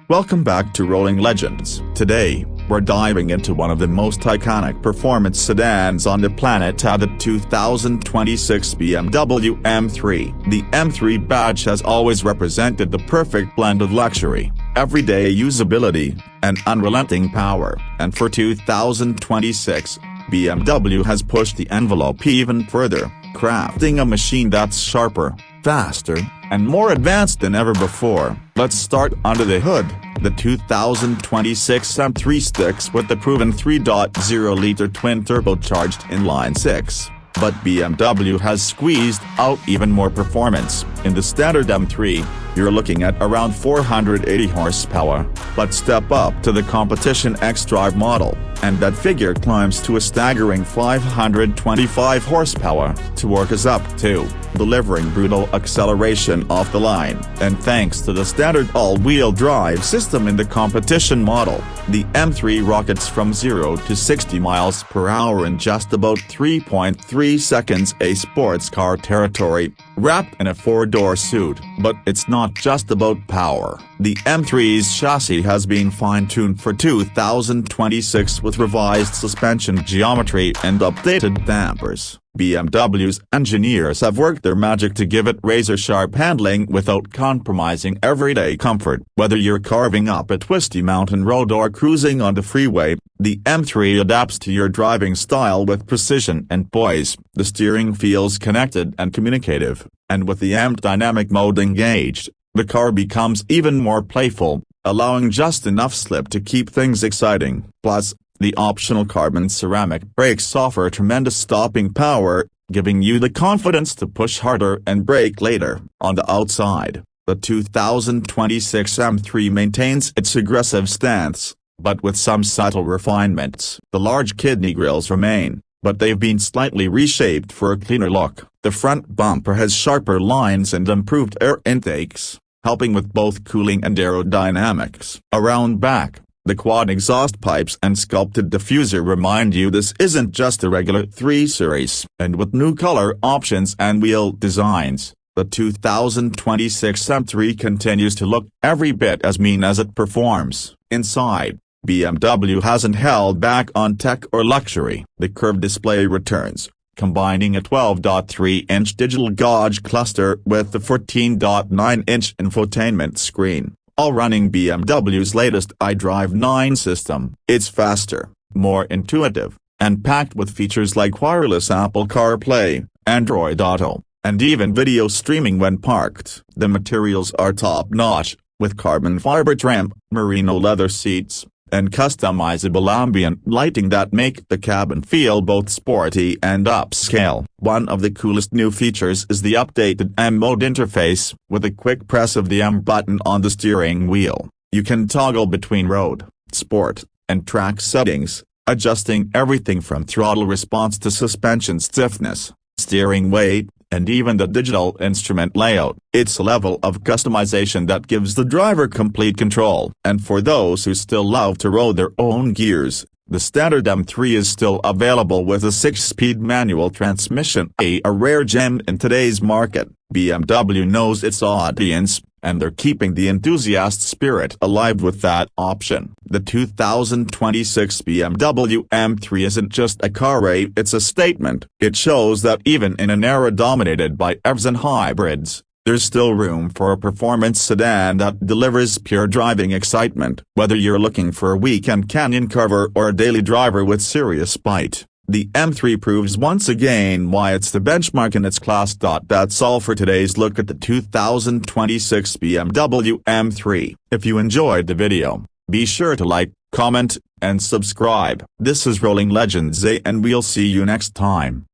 Welcome back to Rolling Legends. Today, we're diving into one of the most iconic performance sedans on the planet, the 2026 BMW M3. The M3 badge has always represented the perfect blend of luxury, everyday usability, and unrelenting power. And for 2026, BMW has pushed the envelope even further, crafting a machine that's sharper, faster, and more advanced than ever before. Let's start under the hood. The 2026 M3 sticks with the proven 3.0-liter twin-turbocharged inline-six. But BMW has squeezed out even more performance. In the standard M3, you're looking at around 480 horsepower. But step up to the competition X-Drive model, and that figure climbs to a staggering 525 horsepower. Torque is up too, delivering brutal acceleration off the line. And thanks to the standard all-wheel drive system in the competition model, the M3 rockets from 0 to 60 miles per hour in just about 3.3 seconds, a sports car territory, wrapped in a four-door suit. But it's not just about power. The M3's chassis has been fine-tuned for 2026 with revised suspension geometry and updated dampers. BMW's engineers have worked their magic to give it razor-sharp handling without compromising everyday comfort. Whether you're carving up a twisty mountain road or cruising on the freeway, the M3 adapts to your driving style with precision and poise. The steering feels connected and communicative, and with the M dynamic mode engaged, the car becomes even more playful, allowing just enough slip to keep things exciting. Plus, the optional carbon ceramic brakes offer tremendous stopping power, giving you the confidence to push harder and brake later. On the outside, the 2026 M3 maintains its aggressive stance, but with some subtle refinements. The large kidney grills remain, but they've been slightly reshaped for a cleaner look. The front bumper has sharper lines and improved air intakes, helping with both cooling and aerodynamics. Around back, the quad exhaust pipes and sculpted diffuser remind you this isn't just a regular 3 Series. And with new color options and wheel designs, the 2026 M3 continues to look every bit as mean as it performs. Inside, BMW hasn't held back on tech or luxury. The curved display returns, combining a 12.3-inch digital gauge cluster with the 14.9-inch infotainment screen, all running BMW's latest iDrive 9 system. It's faster, more intuitive, and packed with features like wireless Apple CarPlay, Android Auto, and even video streaming when parked. The materials are top-notch, with carbon fiber trim, merino leather seats, and customizable ambient lighting that make the cabin feel both sporty and upscale. One of the coolest new features is the updated M mode interface. With a quick press of the M button on the steering wheel, you can toggle between road, sport, and track settings, adjusting everything from throttle response to suspension stiffness, steering weight, and even the digital instrument layout. It's a level of customization that gives the driver complete control. And for those who still love to roll their own gears, the standard M3 is still available with a 6-speed manual transmission, a rare gem in today's market. BMW knows its audience, and they're keeping the enthusiast spirit alive with that option. The 2026 BMW M3 isn't just a car, it's a statement. It shows that even in an era dominated by EVs and hybrids, there's still room for a performance sedan that delivers pure driving excitement. Whether you're looking for a weekend canyon cover or a daily driver with serious bite, the M3 proves once again why it's the benchmark in its class. That's all for today's look at the 2026 BMW M3. If you enjoyed the video, be sure to like, comment, and subscribe. This is Rolling Legends, and we'll see you next time.